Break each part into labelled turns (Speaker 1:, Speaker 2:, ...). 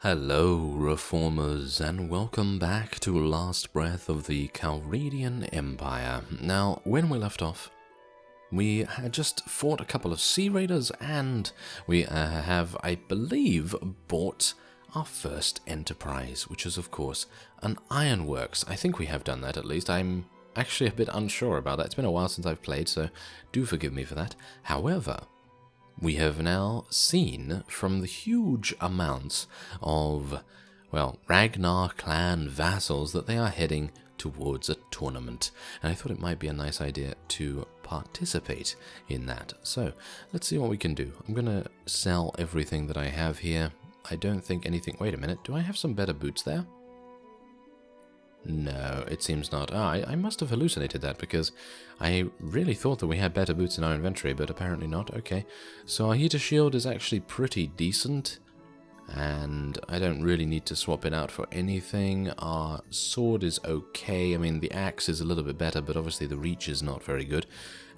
Speaker 1: Hello, Reformers, and welcome back to Last Breath of the Calradian Empire. Now, when we left off, we had just fought a couple of Sea Raiders, and we have, I believe, bought our first enterprise, which is, of course, an ironworks. I think we have done that, at least. I'm actually a bit unsure about that. It's been a while since I've played, so do forgive me for that. However, we have now seen from the huge amounts of, well, Ragnar clan vassals that they are heading towards a tournament. And I thought it might be a nice idea to participate in that. So, let's see what we can do. I'm going to sell everything that I have here. I don't think anything... Wait a minute, do I have some better boots there? No, it seems not. I must have hallucinated that, because I really thought that we had better boots in our inventory, but apparently not. Okay, so our heater shield is actually pretty decent, and I don't really need to swap it out for anything. Our sword is okay. I mean, the axe is a little bit better, but obviously the reach is not very good.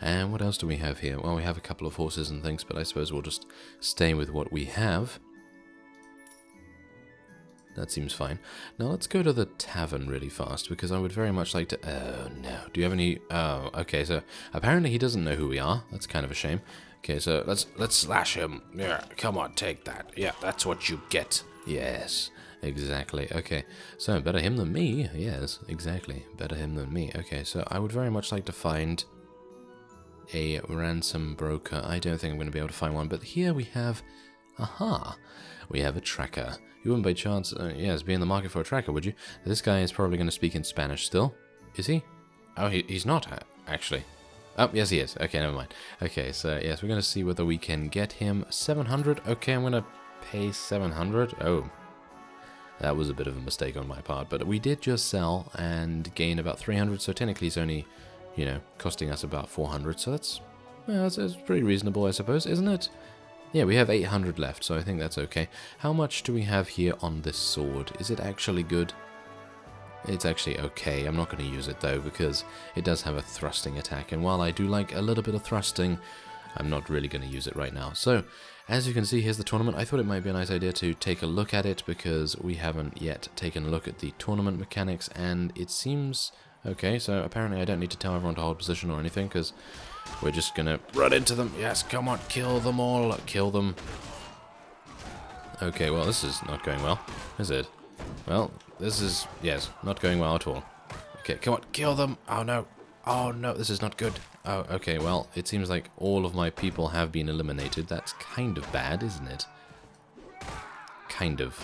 Speaker 1: And what else do we have here? Well, we have a couple of horses and things, but I suppose we'll just stay with what we have. That seems fine. Now let's go to the tavern really fast, because I would very much like to... Oh, no. Do you have any... Oh, okay, so apparently he doesn't know who we are. That's kind of a shame. Okay, so let's slash him. Yeah, come on, take that. Yeah, that's what you get. Yes, exactly. Okay, so better him than me. Yes, exactly. Better him than me. Okay, so I would very much like to find a ransom broker. I don't think I'm going to be able to find one, but here we have... Aha! We have a tracker. You wouldn't by chance, yes, be in the market for a tracker, would you? This guy is probably going to speak in Spanish still. Is he? Oh, he's not, actually. Oh, yes, he is. Okay, never mind. Okay, so, yes, we're going to see whether we can get him 700. Okay, I'm going to pay 700. Oh, that was a bit of a mistake on my part, but we did just sell and gain about 300, so technically he's only, you know, costing us about 400, so that's, well, that's pretty reasonable, I suppose, isn't it? Yeah, we have 800 left, so I think that's okay. How much do we have here on this sword? Is it actually good? It's actually okay. I'm not going to use it, though, because it does have a thrusting attack. And while I do like a little bit of thrusting, I'm not really going to use it right now. So, as you can see, here's the tournament. I thought it might be a nice idea to take a look at it, because we haven't yet taken a look at the tournament mechanics, and it seems... Okay, so apparently I don't need to tell everyone to hold position or anything, because we're just going to run into them. Yes, come on, kill them all. Kill them. Okay, well, this is not going well, is it? Well, this is, yes, not going well at all. Okay, come on, kill them. Oh, no. Oh, no, this is not good. Oh, okay, well, it seems like all of my people have been eliminated. That's kind of bad, isn't it? Kind of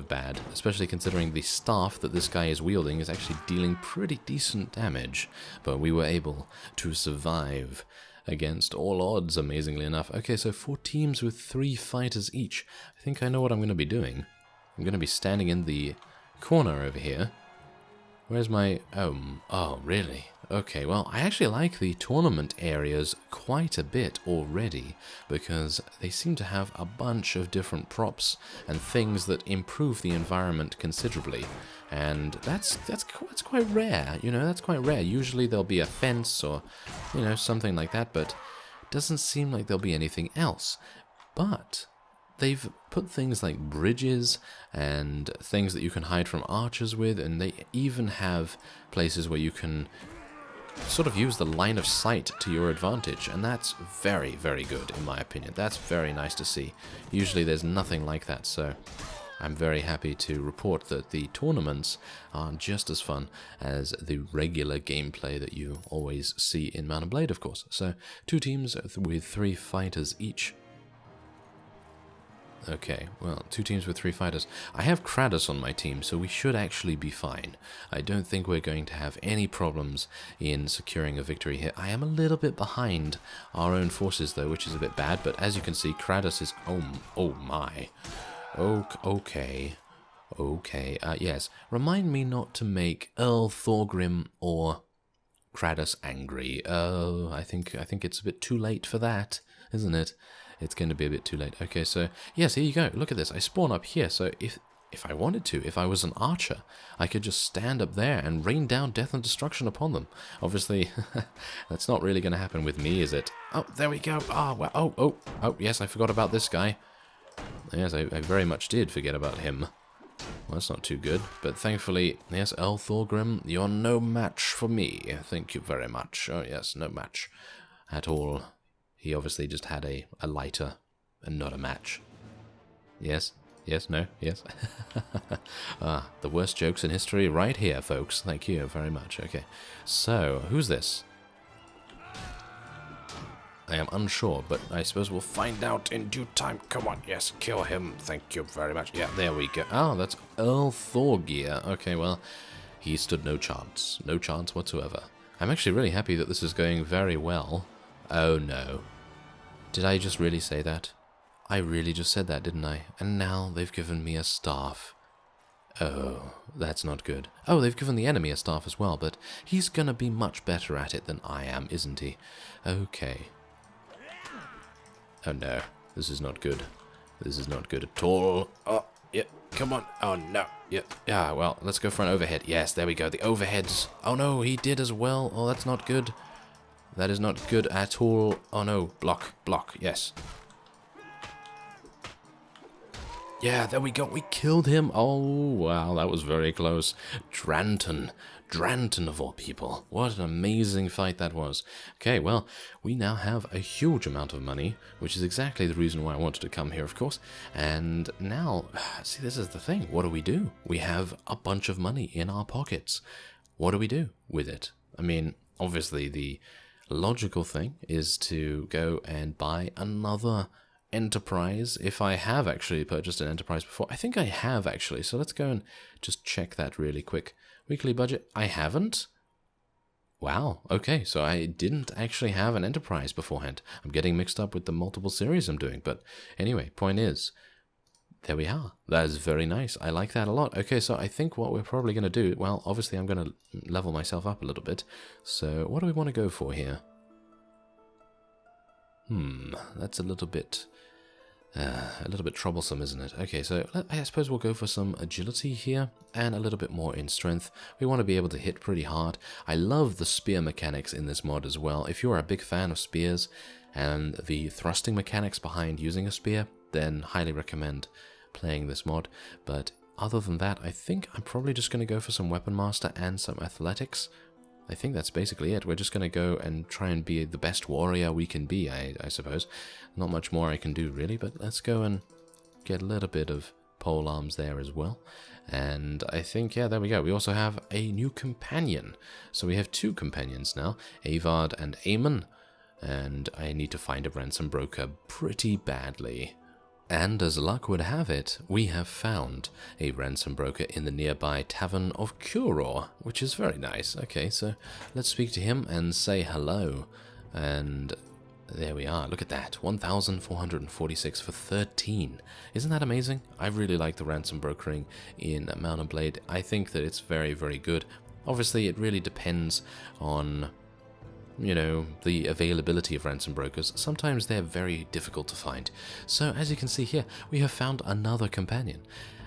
Speaker 1: bad, especially considering the staff that this guy is wielding is actually dealing pretty decent damage, but we were able to survive against all odds, amazingly enough. Okay, so 4 teams with 3 fighters each. I think I know what I'm going to be doing. I'm going to be standing in the corner over here. Where's my... Oh, really? Okay, well, I actually like the tournament areas quite a bit already, because they seem to have a bunch of different props and things that improve the environment considerably. And that's quite rare, you know, that's quite rare. Usually there'll be a fence or, you know, something like that, but it doesn't seem like there'll be anything else. But they've put things like bridges and things that you can hide from archers with, and they even have places where you can sort of use the line of sight to your advantage, and that's very, very good in my opinion. That's very nice to see. Usually there's nothing like that, so I'm very happy to report that the tournaments are just as fun as the regular gameplay that you always see in Mount & Blade, of course. So 2 teams with 3 fighters each. Okay, well, 2 teams with 3 fighters. I have Kratos on my team, so we should actually be fine. I don't think we're going to have any problems in securing a victory here. I am a little bit behind our own forces, though, which is a bit bad, but as you can see, Kratos is... Oh my. Okay. Yes. Remind me not to make Earl Thorgrim or Kratos angry. Oh, I think it's a bit too late for that, isn't it? It's going to be a bit too late. Okay, so, yes, here you go. Look at this. I spawn up here, so if if I wanted to, if I was an archer, I could just stand up there and rain down death and destruction upon them. Obviously, that's not really going to happen with me, is it? Oh, there we go. Oh, well, oh, yes, I forgot about this guy. Yes, I very much did forget about him. Well, that's not too good, but thankfully, yes, Earl Thorgrim, you're no match for me. Thank you very much. Oh, yes, no match at all. He obviously just had a lighter and not a match. Yes? Yes, no, yes. The worst jokes in history right here, folks. Thank you very much. Okay, so, who's this? I am unsure, but I suppose we'll find out in due time. Come on, yes, kill him. Thank you very much. Yeah, there we go. Oh, that's Earl Thorgeir. Okay, well, he stood no chance. No chance whatsoever. I'm actually really happy that this is going very well. Oh, no. Did I just really say that? I really just said that, didn't I? And now they've given me a staff. Oh, that's not good. Oh, they've given the enemy a staff as well, but he's gonna be much better at it than I am, isn't he? Okay. Oh no, this is not good. This is not good at all. Oh, yeah, come on. Oh no, yeah, well, let's go for an overhead. Yes, there we go, the overheads. Oh no, he did as well. Oh, that's not good. That is not good at all. Oh no, block, yes. Yeah, there we go. We killed him. Oh, wow, that was very close. Dranton of all people. What an amazing fight that was. Okay, well, we now have a huge amount of money, which is exactly the reason why I wanted to come here, of course. And now, see, this is the thing. What do? We have a bunch of money in our pockets. What do we do with it? I mean, obviously, the logical thing is to go and buy another enterprise, if I have actually purchased an enterprise before. I think I have actually, so let's go and just check that really quick. Weekly budget, I haven't. Wow, okay, so I didn't actually have an enterprise beforehand. I'm getting mixed up with the multiple series I'm doing, but anyway, point is, there we are. That is very nice. I like that a lot. Okay, so I think what we're probably going to do, well, obviously I'm going to level myself up a little bit, so what do we want to go for here? That's a little bit troublesome, isn't it? Okay, so I suppose we'll go for some agility here and a little bit more in strength. We want to be able to hit pretty hard. I love the spear mechanics in this mod as well. If you're a big fan of spears and the thrusting mechanics behind using a spear, then highly recommend playing this mod. But other than that, I think I'm probably just going to go for some Weapon Master and some Athletics. I think that's basically it. We're just going to go and try and be the best warrior we can be, I suppose. Not much more I can do, really, but let's go and get a little bit of pole arms there as well. And I think, yeah, there we go. We also have a new companion. So we have two companions now, Avard and Aemon. And I need to find a ransom broker pretty badly. And as luck would have it, we have found a ransom broker in the nearby Tavern of Curor, which is very nice. Okay, so let's speak to him and say hello. And there we are. Look at that. 1,446 for 13. Isn't that amazing? I really like the ransom brokering in Mount and Blade. I think that it's very, very good. Obviously, it really depends on, you know, the availability of ransom brokers. Sometimes they're very difficult to find. So as you can see here, we have found another companion,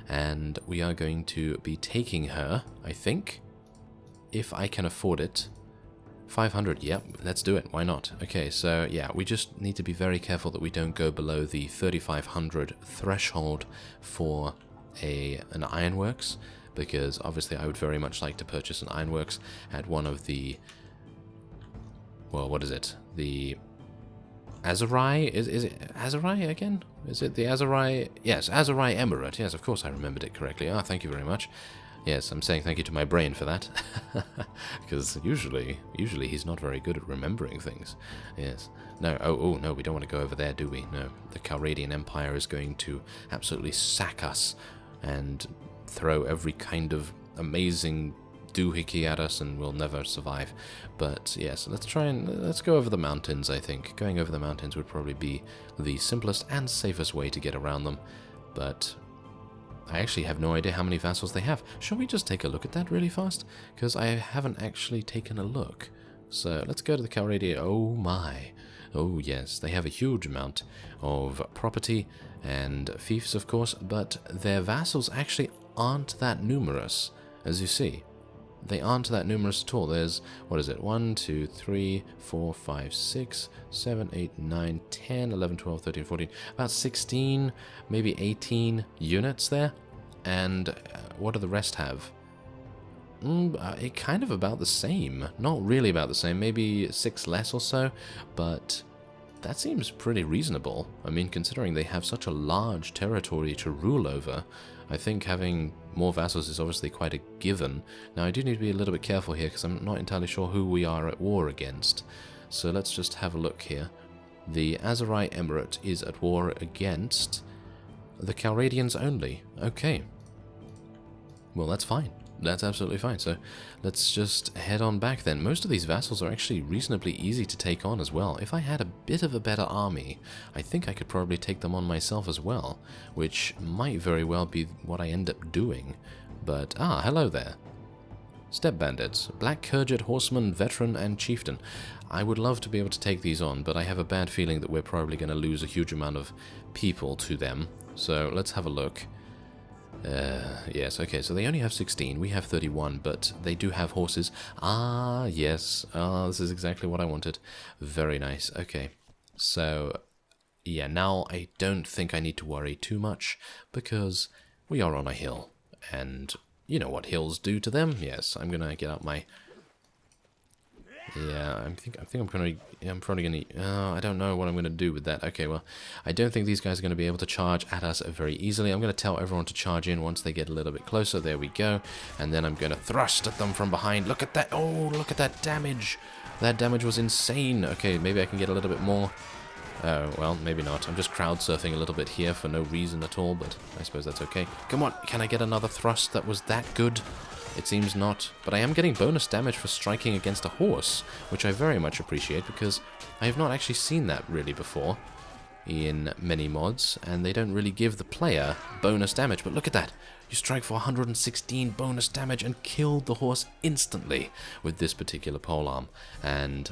Speaker 1: and we are going to be taking her, I think, if I can afford it. 500, yep, let's do it, why not? Okay, so yeah, we just need to be very careful that we don't go below the 3,500 threshold for an ironworks, because obviously I would very much like to purchase an ironworks at one of the, well, what is it? The Azurai? Is it Azurai again? Is it the Azurai? Yes, Azurai Emirate. Yes, of course I remembered it correctly. Ah, thank you very much. Yes, I'm saying thank you to my brain for that. Because usually he's not very good at remembering things. Yes. No, oh, no, we don't want to go over there, do we? No. The Calradian Empire is going to absolutely sack us and throw every kind of amazing doohickey at us, and we'll never survive. But yes, let's go over the mountains. I think going over the mountains would probably be the simplest and safest way to get around them. But I actually have no idea how many vassals they have. Shall we just take a look at that really fast? Because I haven't actually taken a look. So let's go to the Calradian. Oh my, Oh yes, they have a huge amount of property and fiefs, of course, but their vassals actually aren't that numerous, as you see. They aren't that numerous at all. There's, what is it, 1, 2, 3, 4, 5, 6, 7, 8, 9, 10, 11, 12, 13, 14, about 16, maybe 18 units there. And what do the rest have? It kind of about the same. Not really about the same, maybe 6 less or so, but that seems pretty reasonable. I mean, considering they have such a large territory to rule over, I think having more vassals is obviously quite a given. Now, I do need to be a little bit careful here, because I'm not entirely sure who we are at war against. So let's just have a look here. The Azerai Emirate is at war against the Calradians only. Okay. Well, that's fine. That's absolutely fine. So let's just head on back then. Most of these vassals are actually reasonably easy to take on as well. If I had a bit of a better army, I think I could probably take them on myself as well, which might very well be what I end up doing. But, hello there. Steppe bandits, Black Khergit, Horseman, Veteran, and Chieftain. I would love to be able to take these on, but I have a bad feeling that we're probably going to lose a huge amount of people to them. So let's have a look. Yes, okay, so they only have 16, we have 31, but they do have horses. Yes, this is exactly what I wanted. Very nice, okay. So, yeah, now I don't think I need to worry too much, because we are on a hill, and you know what hills do to them. Yes, I'm gonna get out my... Yeah, I think I'm probably gonna... I don't know what I'm gonna do with that. Okay, well, I don't think these guys are gonna be able to charge at us very easily. I'm gonna tell everyone to charge in once they get a little bit closer. There we go. And then I'm gonna thrust at them from behind. Look at that! Oh, look at that damage! That damage was insane. Okay, maybe I can get a little bit more. Oh, well, maybe not. I'm just crowd surfing a little bit here for no reason at all, but I suppose that's okay. Come on, can I get another thrust that was that good? It seems not, but I am getting bonus damage for striking against a horse, which I very much appreciate, because I have not actually seen that really before in many mods, and they don't really give the player bonus damage. But look at that! You strike for 116 bonus damage and killed the horse instantly with this particular polearm. And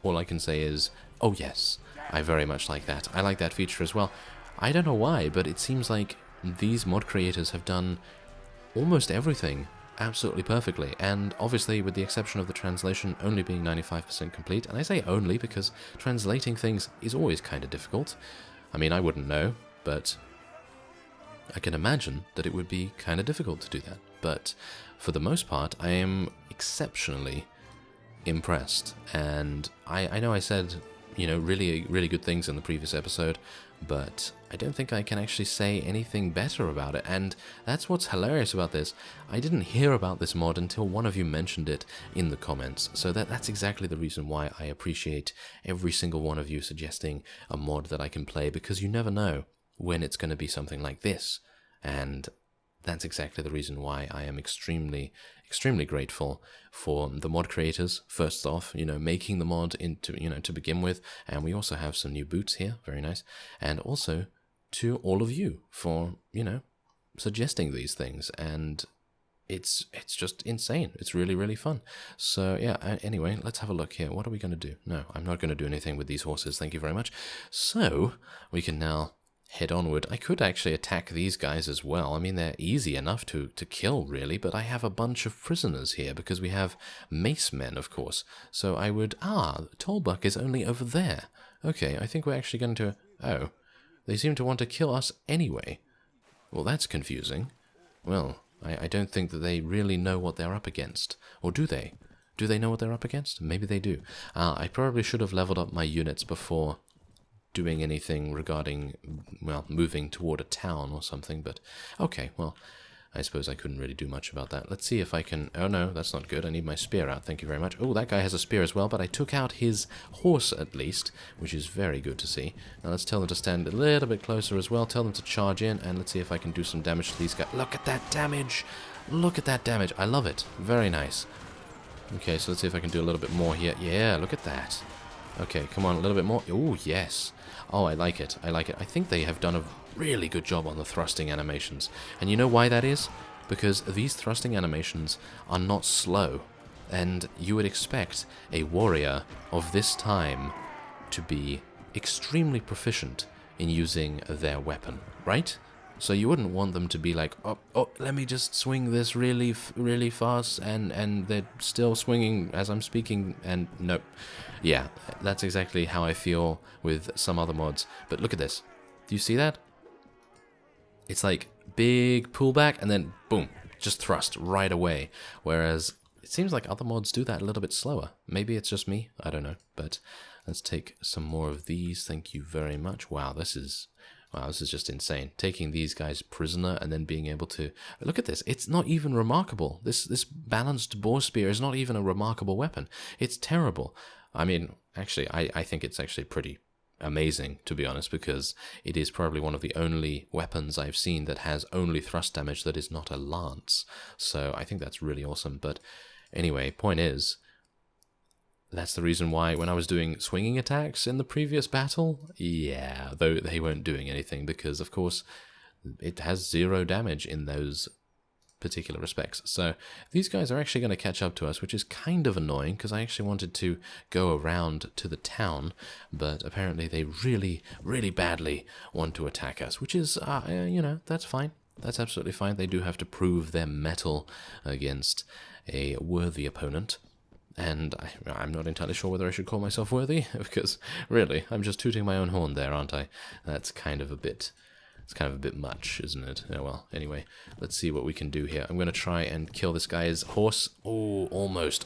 Speaker 1: all I can say is, oh yes, I very much like that. I like that feature as well. I don't know why, but it seems like these mod creators have done almost everything absolutely perfectly, and obviously with the exception of the translation only being 95% complete, and I say only because translating things is always kind of difficult. I mean, I wouldn't know, but I can imagine that it would be kind of difficult to do that. But for the most part, I am exceptionally impressed, and I know I said, you know, really good things in the previous episode, but I don't think I can actually say anything better about it, and that's what's hilarious about this. I didn't hear about this mod until one of you mentioned it in the comments, so that's exactly the reason why I appreciate every single one of you suggesting a mod that I can play, because you never know when it's going to be something like this, and that's exactly the reason why I am extremely grateful for the mod creators, first off, you know, making the mod into, you know, to begin with, and we also have some new boots here, very nice, and also to all of you for, you know, suggesting these things, and it's just insane. It's really fun. So yeah, anyway, let's have a look here. What are we going to do? No, I'm not going to do anything with these horses, thank you very much. So we can now head onward. I could actually attack these guys as well. I mean, they're easy enough to kill, really, but I have a bunch of prisoners here because we have mace men, of course. So I would... Tollbuck is only over there. Okay, I think we're actually going to... Oh, they seem to want to kill us anyway. Well, that's confusing. Well, I don't think that they really know what they're up against. Or do they? Do they know what they're up against? Maybe they do. I probably should have leveled up my units before doing anything regarding, well, moving toward a town or something, but okay, well, I suppose I couldn't really do much about that. Let's see if I can... Oh no, that's not good. I need my spear out, thank you very much. Oh, that guy has a spear as well, but I took out his horse at least, which is very good to see. Now let's tell them to stand a little bit closer as well, tell them to charge in, and let's see if I can do some damage to these guys. Look at that damage! Look at that damage! I love it. Very nice. Okay, so let's see if I can do a little bit more here. Yeah, look at that. Okay, come on, a little bit more. Oh, yes. Oh, I like it. I like it. I think they have done a really good job on the thrusting animations. And you know why that is? Because these thrusting animations are not slow. And you would expect a warrior of this time to be extremely proficient in using their weapon, right? So you wouldn't want them to be like, oh, let me just swing this really fast, and they're still swinging as I'm speaking, and nope. Yeah, that's exactly how I feel with some other mods. But look at this. Do you see that? It's like big pullback, and then boom, just thrust right away. Whereas it seems like other mods do that a little bit slower. Maybe it's just me, I don't know. But let's take some more of these. Thank you very much. Wow, this is just insane. Taking these guys prisoner and then being able to... Look at this. It's not even remarkable. This balanced boar spear is not even a remarkable weapon. It's terrible. I mean, actually, I think it's actually pretty amazing, to be honest, because it is probably one of the only weapons I've seen that has only thrust damage that is not a lance. So I think that's really awesome. But anyway, point is... That's the reason why when I was doing swinging attacks in the previous battle, yeah, though they weren't doing anything because, of course, it has 0 damage in those particular respects. So these guys are actually going to catch up to us, which is kind of annoying because I actually wanted to go around to the town, but apparently they really, really badly want to attack us, which is, you know, that's fine. That's absolutely fine. They do have to prove their mettle against a worthy opponent. And I'm not entirely sure whether I should call myself worthy, because really, I'm just tooting my own horn there, aren't I? That's kind of a bit, it's kind of a bit much, isn't it? Oh well, anyway, let's see what we can do here. I'm going to try and kill this guy's horse. Oh, almost.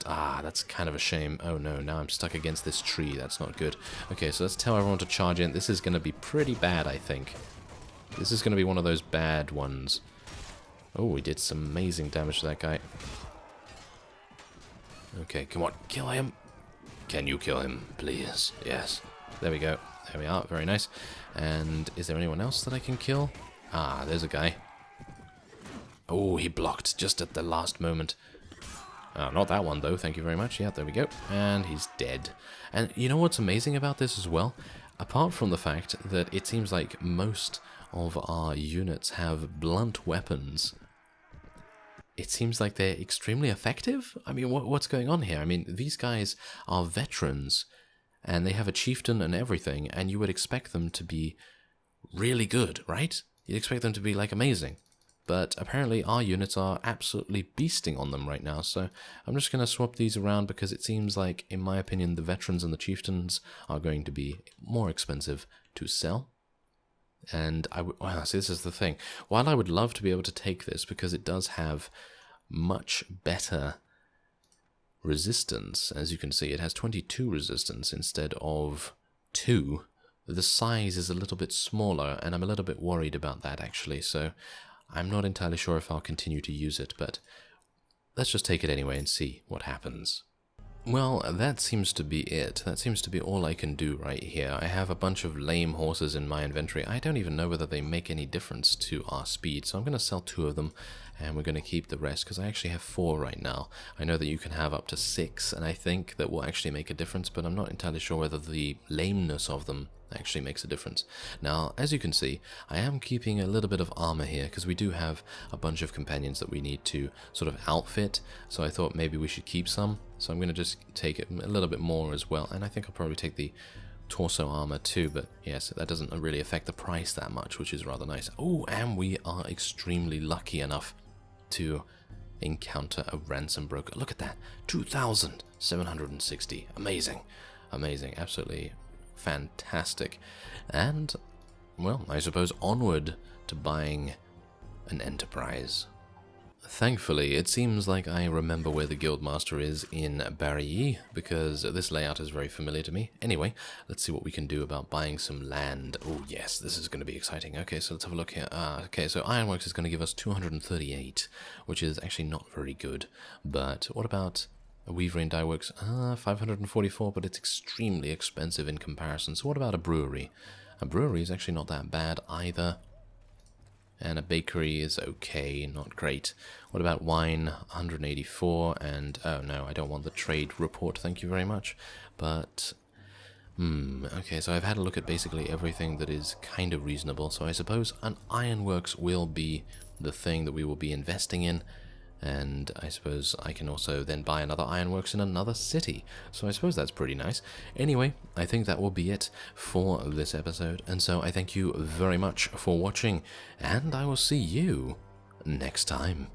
Speaker 1: Ah, that's kind of a shame. Oh no, now I'm stuck against this tree. That's not good. Okay, so let's tell everyone to charge in. This is going to be pretty bad, I think. This is going to be one of those bad ones. Oh, we did some amazing damage to that guy. Okay, come on, kill him. Can you kill him, please? Yes. There we go. There we are. Very nice. And is there anyone else that I can kill? Ah, there's a guy. Oh, he blocked just at the last moment. Oh, not that one, though. Thank you very much. Yeah, there we go. And he's dead. And you know what's amazing about this as well? Apart from the fact that it seems like most of our units have blunt weapons, it seems like they're extremely effective. I mean, what's going on here? I mean, these guys are veterans, and they have a chieftain and everything, and you would expect them to be really good, right? You'd expect them to be, like, amazing. But apparently our units are absolutely beasting on them right now, so I'm just going to swap these around because it seems like, in my opinion, the veterans and the chieftains are going to be more expensive to sell. And wow, see, this is the thing. While I would love to be able to take this because it does have much better resistance, as you can see, it has 22 resistance instead of 2. The size is a little bit smaller, and I'm a little bit worried about that actually. So I'm not entirely sure if I'll continue to use it, but let's just take it anyway and see what happens. Well, that seems to be it. That seems to be all I can do right here. I have a bunch of lame horses in my inventory. I don't even know whether they make any difference to our speed, so I'm going to sell 2 of them, and we're going to keep the rest, because I actually have 4 right now. I know that you can have up to 6, and I think that will actually make a difference, but I'm not entirely sure whether the lameness of them actually makes a difference. Now, as you can see, I am keeping a little bit of armor here, because we do have a bunch of companions that we need to sort of outfit, so I thought maybe we should keep some. So I'm going to just take it a little bit more as well, and I think I'll probably take the torso armor too, but yes, that doesn't really affect the price that much, which is rather nice. Oh, and we are extremely lucky enough to encounter a ransom broker. Look at that, 2,760. Amazing, amazing, absolutely fantastic. And, well, I suppose onward to buying an enterprise. Thankfully, it seems like I remember where the Guildmaster is in Barry, because this layout is very familiar to me. Anyway, let's see what we can do about buying some land. Oh yes, this is going to be exciting. Okay, so let's have a look here. Okay, so Ironworks is going to give us 238, which is actually not very good. But what about a Weavery and Dye Works? 544, but it's extremely expensive in comparison. So what about a brewery? A brewery is actually not that bad either. And a bakery is okay, not great. What about wine? 184, and oh no, I don't want the trade report, thank you very much. But, okay, so I've had a look at basically everything that is kind of reasonable, so I suppose an ironworks will be the thing that we will be investing in. and I suppose I can also then buy another ironworks in another city. So I suppose that's pretty nice. Anyway, I think that will be it for this episode, and so I thank you very much for watching, and I will see you next time.